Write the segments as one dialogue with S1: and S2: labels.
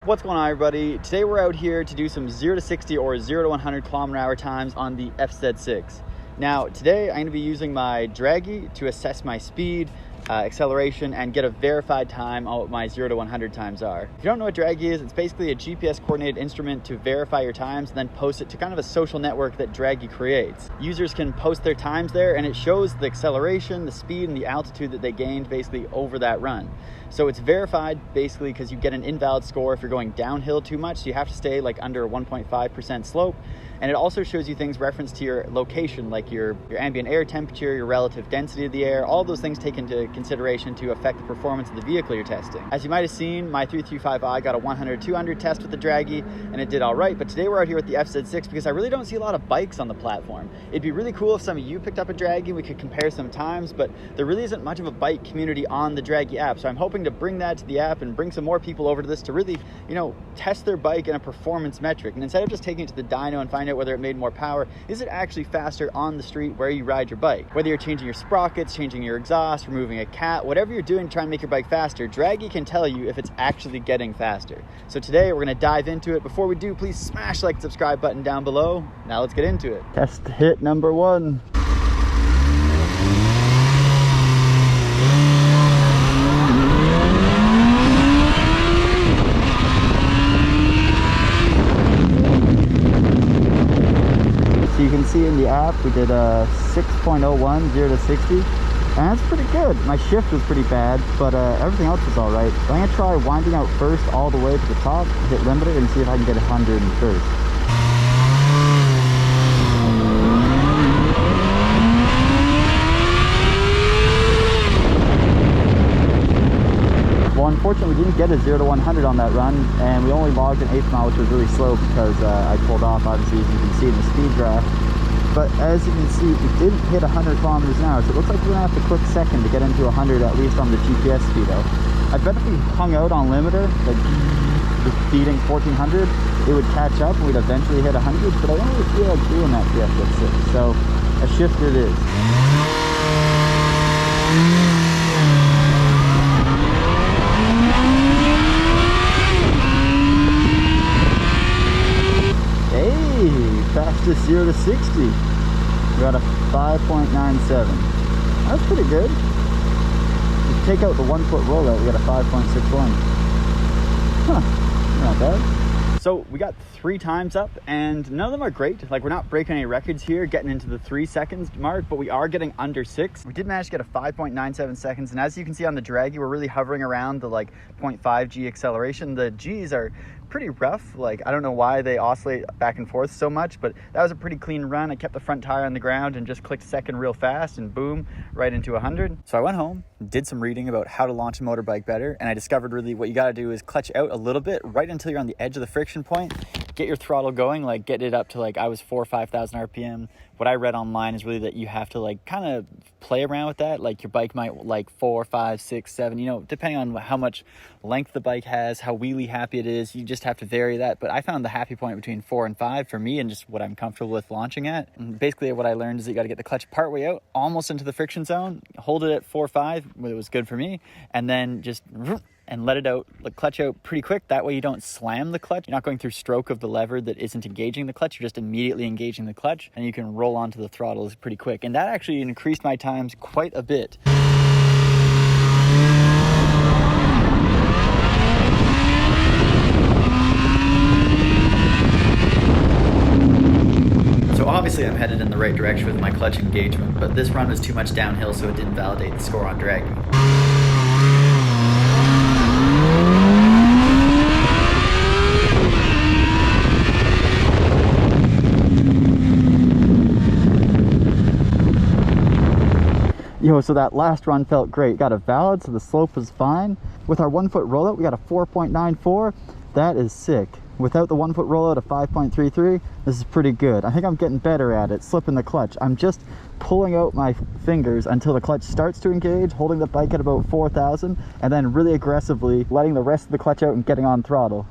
S1: What's going on, everybody? Today we're out here to do some 0 to 60 or 0 to 100 kilometer hour times on the FZ6. Now today I'm going to be using my Draggy to assess my speed, acceleration, and get a verified time on what my 0 to 100 times are. If you don't know what Draggy is, it's basically a GPS coordinated instrument to verify your times and then post it to kind of a social network that Draggy creates. Users can post their times there and it shows the acceleration, the speed, and the altitude that they gained basically over that run. So it's verified basically because you get an invalid score if you're going downhill too much, so you have to stay like under a 1.5% slope. And it also shows you things referenced to your location, like your ambient air temperature, your relative density of the air. All those things take into consideration to affect the performance of the vehicle you're testing. As you might have seen, my 335i got a 100-200 test with the Draggy, and it did all right. But today we're out here with the FZ6 because I really don't see a lot of bikes on the platform. It'd be really cool if some of you picked up a Draggy, we could compare some times, but there really isn't much of a bike community on the Draggy app. So I'm hoping to bring that to the app and bring some more people over to this to really, test their bike in a performance metric. And instead of just taking it to the dyno and finding out whether it made more power, is it actually faster on the street where you ride your bike? Whether you're changing your sprockets, changing your exhaust, removing a cat, whatever you're doing to try and make your bike faster, Draggy can tell you if it's actually getting faster. So today we're going to dive into it. Before we do, please smash like and subscribe button down below. Now let's get into it. Test hit number 1. So you can see in the app we did a 6.01 0 to 60, and that's pretty good. My shift was pretty bad, but everything else was all right. I'm gonna try winding out first all the way to the top, hit limiter, and see if I can get 100 in first. Well, unfortunately, we didn't get a 0 to 100 on that run, and we only logged an 1/8 mile, which was really slow because I pulled off, obviously, as you can see in the speed graph. But as you can see, we didn't hit 100 kilometers an hour, so it looks like we're gonna have to click second to get into 100, at least on the GPS speedo. I bet if we hung out on limiter, like just beating 1400, it would catch up and we'd eventually hit 100, but I don't really feel like doing that for FZ6, so a shift it is. Fastest 0 to 60. We got a 5.97. That's pretty good. If you take out the 1 foot rollout, we got a 5.61. Huh, not bad. So we got 3 times up, and none of them are great. Like, we're not breaking any records here, getting into the 3 seconds mark, but we are getting under 6. We did manage to get a 5.97 seconds, and as you can see on the Draggy, we're really hovering around the 0.5 G acceleration. The G's are pretty rough. Like, I don't know why they oscillate back and forth so much, but that was a pretty clean run. I kept the front tire on the ground and just clicked second real fast, and boom, right into 100. So I went home, did some reading about how to launch a motorbike better, and I discovered really what you got to do is clutch out a little bit right until you're on the edge of the friction point. Get your throttle going, get it up to I was 4,000 or 5,000 RPM. What I read online is really that you have to kind of play around with that. Your bike might 4, 5, 6, 7, depending on how much length the bike has, how wheelie happy it is, you just have to vary that. But I found the happy point between 4 and 5 for me, and just what I'm comfortable with launching at. And basically what I learned is that you got to get the clutch partway out, almost into the friction zone, hold it at 4 or 5, it was good for me, and then just and let it out, clutch out pretty quick. That way you don't slam the clutch. You're not going through stroke of the lever that isn't engaging the clutch. You're just immediately engaging the clutch, and you can roll onto the throttle pretty quick. And that actually increased my times quite a bit. So obviously I'm headed in the right direction with my clutch engagement, but this run was too much downhill, so it didn't validate the score on Draggy. So that last run felt great. Got a valid, so the slope was fine. With our 1 foot rollout, we got a 4.94. That is sick. Without the 1 foot rollout of 5.33, this is pretty good. I think I'm getting better at it, slipping the clutch. I'm just pulling out my fingers until the clutch starts to engage, holding the bike at about 4,000, and then really aggressively letting the rest of the clutch out and getting on throttle.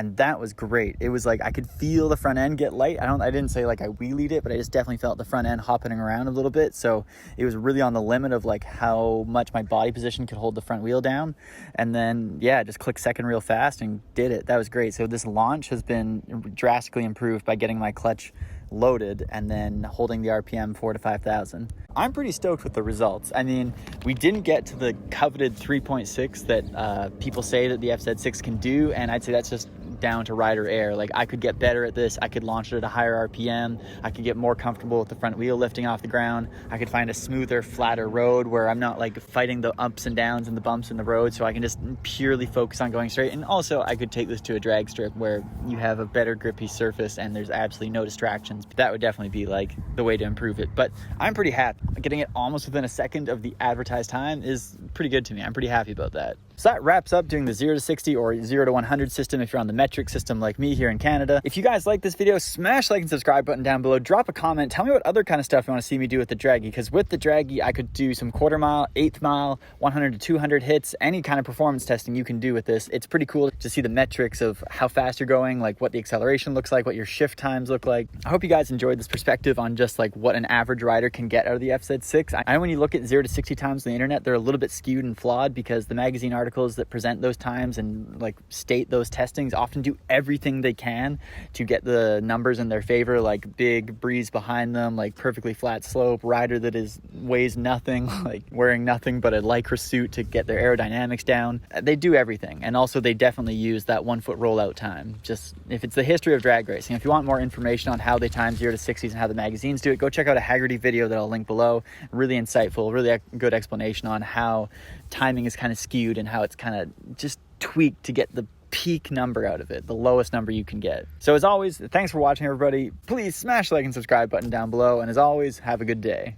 S1: and that was great. It was like I could feel the front end get light. I didn't say like I wheelied it, but I just definitely felt the front end hopping around a little bit. So it was really on the limit of like how much my body position could hold the front wheel down. And then yeah, just click second real fast and did it. That was great. So this launch has been drastically improved by getting my clutch loaded and then holding the RPM 4,000 to 5,000. I'm pretty stoked with the results. I mean, we didn't get to the coveted 3.6 that people say that the FZ6 can do, and I'd say that's just down to rider error. Like, I could get better at this. I could launch it at a higher RPM. I could get more comfortable with the front wheel lifting off the ground. I could find a smoother, flatter road where I'm not like fighting the ups and downs and the bumps in the road, so I can just purely focus on going straight. And also I could take this to a drag strip where you have a better grippy surface and there's absolutely no distractions. But that would definitely be like the way to improve it. But I'm pretty happy. Getting it almost within a second of the advertised time is pretty good to me. I'm pretty happy about that. So that wraps up doing the 0 to 60 or 0 to 100 system if you're on the metric system like me here in Canada. If you guys like this video, smash the like and subscribe button down below. Drop a comment. Tell me what other kind of stuff you want to see me do with the Draggy, because with the Draggy, I could do some quarter mile, eighth mile, 100 to 200 hits, any kind of performance testing you can do with this. It's pretty cool to see the metrics of how fast you're going, like what the acceleration looks like, what your shift times look like. I hope you guys enjoyed this perspective on just like what an average rider can get out of the FZ6. I know when you look at 0 to 60 times on the internet, they're a little bit skewed and flawed because the magazine articles that present those times and like state those testings often do everything they can to get the numbers in their favor, like big breeze behind them, like perfectly flat slope, rider that weighs nothing, like wearing nothing but a lycra suit to get their aerodynamics down. They do everything, and also they definitely use that 1 foot rollout time. Just if it's the history of drag racing, if you want more information on how they time 0 to 60s and how the magazines do it, go check out a Hagerty video that I'll link below. Really insightful, really good explanation on how timing is kind of skewed and how it's kind of just tweaked to get the peak number out of it, the lowest number you can get. So as always, thanks for watching, everybody. Please smash the like and subscribe button down below, and as always, have a good day.